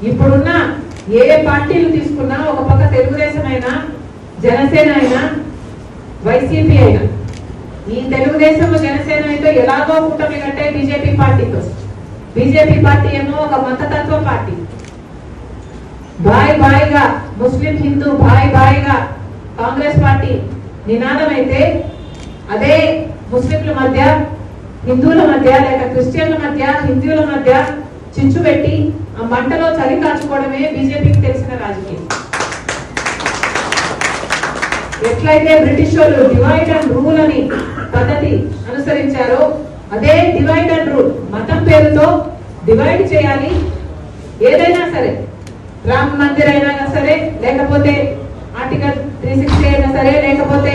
ఇప్పుడున్న ఏ పార్టీలు తీసుకున్నా, ఒక పక్క తెలుగుదేశం అయినా, జనసేన అయినా, వైసీపీ అయినా, ఈ తెలుగుదేశం జనసేన అయితే ఎలాగో కూటమి కంటే బీజేపీ పార్టీతో, బీజేపీ పార్టీ ఏమో ఒక మతతత్వ పార్టీ. భాయ్ భాయిగా ముస్లిం హిందూ భాయ్ భాయిగా కాంగ్రెస్ పార్టీ నినాదం అయితే, అదే ముస్లింల మధ్య, హిందువుల మధ్య, లేక క్రిస్టియన్ల మధ్య, హిందువుల మధ్య చిచ్చు పెట్టి ఆ మంటలో చలి కాచుకోవడమే బీజేపీకి తెలిసిన రాజకీయం. ఎట్లయితే బ్రిటిష్ వాళ్ళు డివైడ్ అండ్ రూల్ అని పద్ధతి అనుసరించారో, అదే డివైడ్ అండ్ రూల్ మతం పేరుతో డివైడ్ చేయాలి. ఏదైనా సరే, రామ మందిర్ అయినా సరే, లేకపోతే ఆర్టికల్ 360 అయినా సరే, లేకపోతే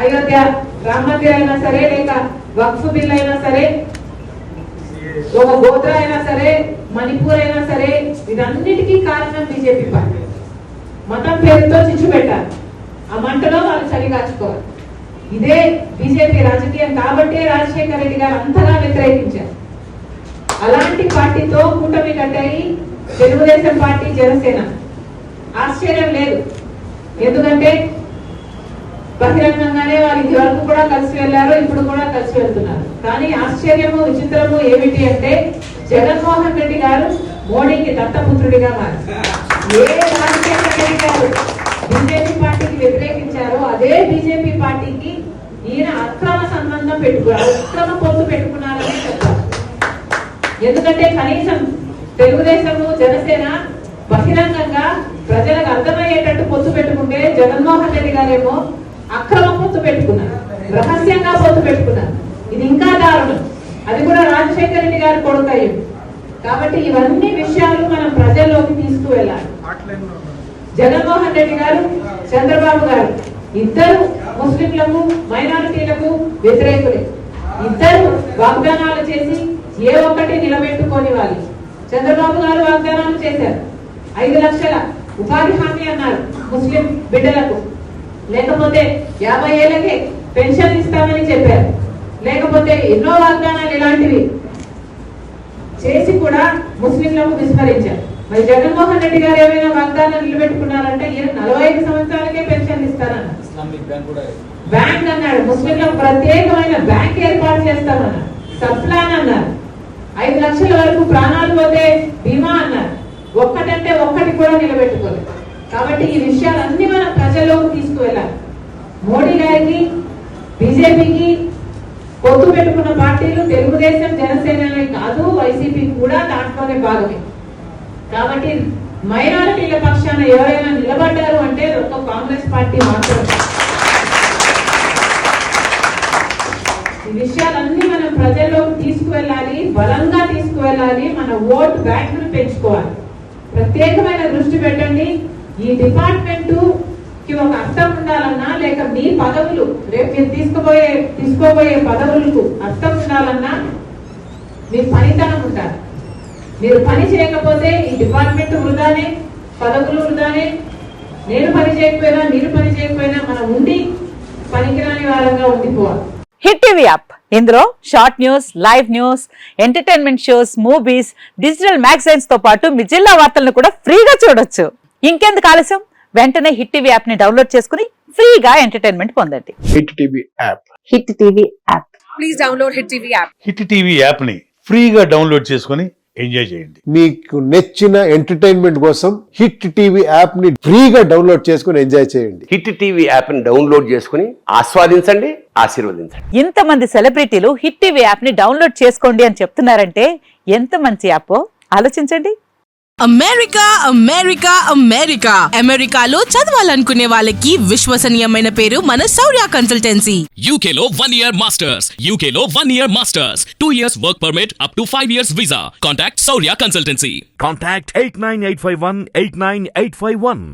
అయోధ్య రామ మందిర్ అయినా సరే, లేక వక్ఫ్ బిల్ అయినా సరే, ఒక గోత్ర అయినా సరే, మణిపూర్ అయినా సరే, ఇదన్నిటికీ కారణం బీజేపీ పార్టీ. మతం పేరుతో చిచ్చు పెట్టారు, ఆ మంటలో వాళ్ళు చలి కాచుకోవాలి. ఇదే బీజేపీ రాజకీయం. కాబట్టి రాజశేఖర రెడ్డి గారు అంతగా వ్యతిరేకించారు. అలాంటి పార్టీతో కూటమి కట్టాయి తెలుగుదేశం పార్టీ, జనసేన. ఆశ్చర్యం లేదు, ఎందుకంటే బహిరంగంగానే వారు ఇది వరకు కూడా కలిసి వెళ్ళారు, ఇప్పుడు కూడా కలిసి వెళ్తున్నారు. కానీ ఆశ్చర్యము, విచిత్రము ఏమిటి అంటే, జగన్మోహన్ రెడ్డి గారు మోడీకి దత్తపుత్రుడిగా మారారు. ఏ రాజశేఖర రెడ్డి గారు బీజేపీ పార్టీకి వ్యతిరేకించారో, అదే బీజేపీ పార్టీకి ఈయన అక్రమ సంబంధం పెట్టుకున్నారు, అక్రమ పొత్తు పెట్టుకున్నారని చెప్తారు. ఎందుకంటే కనీసం తెలుగుదేశము, జనసేన బహిరంగంగా ప్రజలకు అర్థమయ్యేటట్టు పొత్తు పెట్టుకుంటే, జగన్మోహన్ రెడ్డి గారేమో అక్రమ పొత్తు పెట్టుకున్నారు, రహస్యంగా పొత్తు పెట్టుకున్నారు. ఇది ఇంకా దారుణం. అది కూడా రాజశేఖర రెడ్డి గారు కొడుకయ్యారు. కాబట్టి ఇవన్నీ విషయాలు మనం ప్రజల్లోకి తీసుకువెళ్ళాలి. జగన్మోహన్ రెడ్డి గారు, చంద్రబాబు గారు ఇద్దరు ముస్లింలకు, మైనారిటీలకు వ్యతిరేకులే. ఇద్దరు వాగ్దానాలు చేసి ఏ ఒక్కటి నిలబెట్టుకోని వాళ్ళు. చంద్రబాబు గారు వాగ్దానాలు చేశారు, 5 లక్షల ఉపాధి హామీ అన్నారు ముస్లిం బిడ్డలకు, లేకపోతే 50 ఏళ్లకే పెన్షన్ ఇస్తామని చెప్పారు, లేకపోతే ఎన్నో వాగ్దానాలు ఇలాంటివి చేసి కూడా ముస్లింలకు విస్మరించారు. మరి జగన్మోహన్ రెడ్డి గారు ఏమైనా వాగ్దానాలు నిలబెట్టుకున్నారంటే, ఈయన 45 సంవత్సరాలకే పెన్షన్ ఇస్తారన్నారు. బ్యాంక్ అన్నాడు, ముస్లింలకు ప్రత్యేకమైన బ్యాంక్ ఏర్పాటు చేస్తామన్నారు. సబ్ ప్లాన్ అన్నారు. 5 లక్షల వరకు ప్రాణాలు పోతే బీమా అన్నారు. ఒక్కటంటే ఒక్కటి కూడా నిలబెట్టుకోలేదు. కాబట్టి ఈ విషయాలన్నీ మనం ప్రజల్లోకి తీసుకువెళ్ళాలి. మోడీ గారికి, బీజేపీకి పొత్తు పెట్టుకున్న పార్టీలు తెలుగుదేశం, జనసేన కాదు, వైసీపీ కూడా దాంట్లోనే భాగమే. కాబట్టి మైనారిటీల పక్షాన ఎవరైనా నిలబడ్డారు అంటే ఒక్క కాంగ్రెస్ పార్టీ మాత్రమే. ఈ విషయాలన్నీ మనం ప్రజల్లోకి తీసుకువెళ్ళాలి, బలంగా తీసుకువెళ్ళాలి. మన ఓట్ బ్యాంక్ ను పెంచుకోవాలి. ప్రత్యేకమైన దృష్టి పెట్టండి. ఈ డిపార్ట్మెంట్ కి ఒక అర్థం ఉండాలన్నా, లేక మీ పదవులు రేపు మీరు తీసుకోబోయే పదవులకు అర్థం ఉండాలన్నా మీ పనితనం ఉండాలి. మీరు పని చేయకపోతే ఈ డిపార్ట్మెంట్ వృధానే, పదవులు వృధానే. నేను పని చేయకపోయినా, మీరు పని చేయకపోయినా మనం ఉండి పనికిరాని వాళ్ళంగా ఉండిపోవాలి. హిట్ టీవీ యాప్, ఇందులో short news, live news, entertainment shows, movies, digital magazines తో పాటు మీ జిల్లా వార్తలను కూడా ఫ్రీగా చూడొచ్చు. ఇంకెందుకు ఆలస్యం, వెంటనే హిట్ టీవీ యాప్ ని డౌన్లోడ్ చేసుకుని ఫ్రీగా ఎంటర్టైన్మెంట్ పొందండి. Hit TV app, hit TV app, please download hit TV app. Hit TV app ని ఫ్రీగా డౌన్లోడ్ చేసుకుని ఎంజాయ్ చేయండి. మీకు నచ్చిన ఎంటర్టైన్మెంట్ కోసం హిట్ టీవీ యాప్ ని ఫ్రీగా డౌన్లోడ్ చేసుకుని ఎంజాయ్ చేయండి. హిట్ టీవీ యాప్ ని డౌన్లోడ్ చేసుకుని ఆస్వాదించండి, ఆశీర్వదించండి. ఇంతమంది సెలబ్రిటీలు హిట్ టీవీ యాప్ ని డౌన్లోడ్ చేసుకోండి అని చెప్తున్నారంటే ఎంత మంచి యాప్ ఆలోచించండి. అమెరికా అమెరికా అమెరికా అమెరికాలో చదవాలనుకునే వాళ్ళకి విశ్వసనీయమైన పేరు మన శౌర్య కన్సల్టెన్సీ. UK లో 1 year masters, UK లో 1 year masters, 2 years work permit up to 5 years visa. Contact Saurya Consultancy. Contact 89851 89851.